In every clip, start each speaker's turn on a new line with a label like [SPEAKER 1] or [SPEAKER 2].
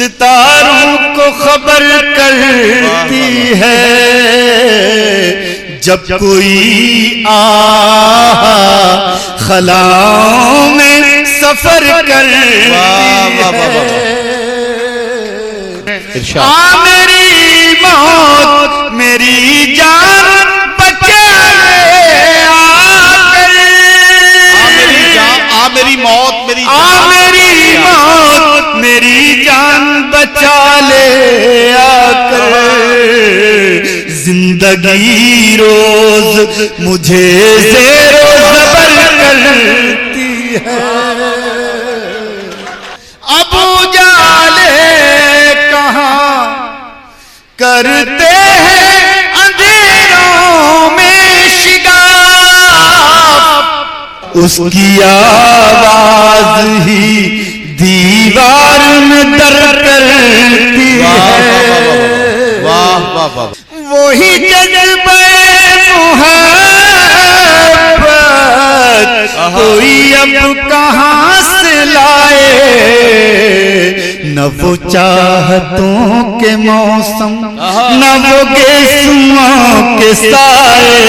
[SPEAKER 1] ستاروں کو خبر کرتی ہے جب کوئی خلاؤں میں سفر کرتی ہے میری موت میری جان بچا
[SPEAKER 2] میری موت میری
[SPEAKER 1] موت میری جان بچا لے آ کر زندگی روز مجھے زیر و زبر کرتی ہے ابو جالے کہاں کرتے ہیں اندھیروں میں شگاف اس کی آواز ہی دیوار میں در کرتی ہے وہی جذبہ محبت کوئی اب کہاں سے لائے نہ وہ چاہتوں کے موسم نہ وہ گیسوں کے سائے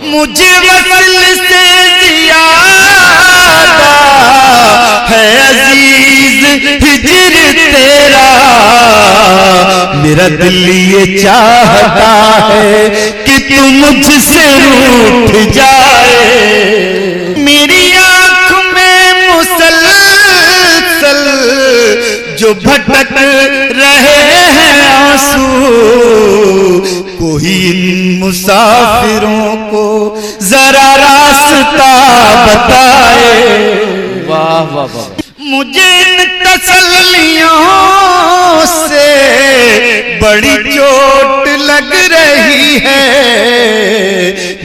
[SPEAKER 1] مجھے وصل سے زیادہ ہے عزیز ہجر تیرا میرا دل یہ چاہتا ہے کہ تو مجھ سے روٹھ جائے میری آنکھ میں مسلسل جو بھٹک رہے ہیں آنسو کوئی ان مسافروں کو ذرا راستہ بتائے مجھے ان تسلیوں سے بڑی چوٹ لگ رہی ہے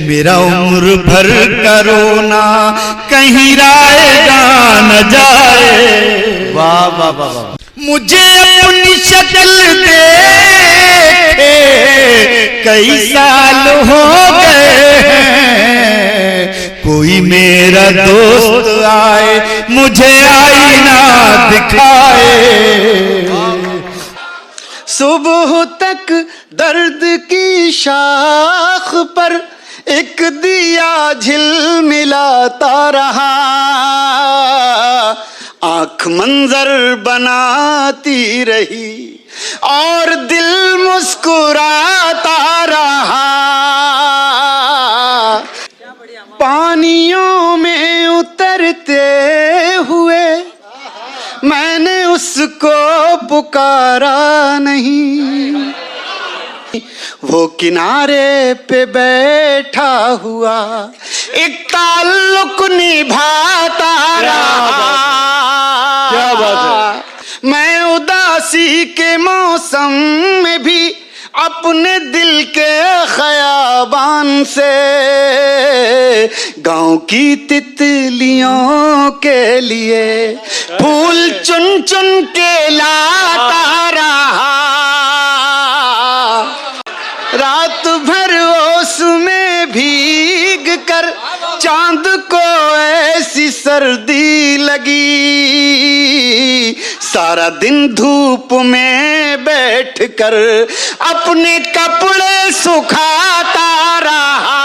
[SPEAKER 1] میرا عمر بھر کا رونا کہیں رائے گا نہ جائے مجھے اپنی شکل دیکھے کئی سال ہو گئے کوئی میرا دوست آئے مجھے آئینہ دکھائے
[SPEAKER 3] صبح تک درد کی شاخ پر ایک دیا جھلملاتا رہا آنکھ منظر بناتی رہی اور دل مسکراتا رہا پانیوں میں اترتے ہوئے میں نے اس کو پکارا نہیں وہ کنارے پہ بیٹھا ہوا ایک تعلق نبھاتا رہا میں اداسی کے موسم میں بھی اپنے دل کے خیابان سے گاؤں کی تتلیوں کے لیے پھول چن چن کے لاتا رہا رات بھر اس میں بھیگ کر چاند کو ایسی سردی لگی سارا دن دھوپ میں بیٹھ کر اپنے کپڑے سکھاتا رہا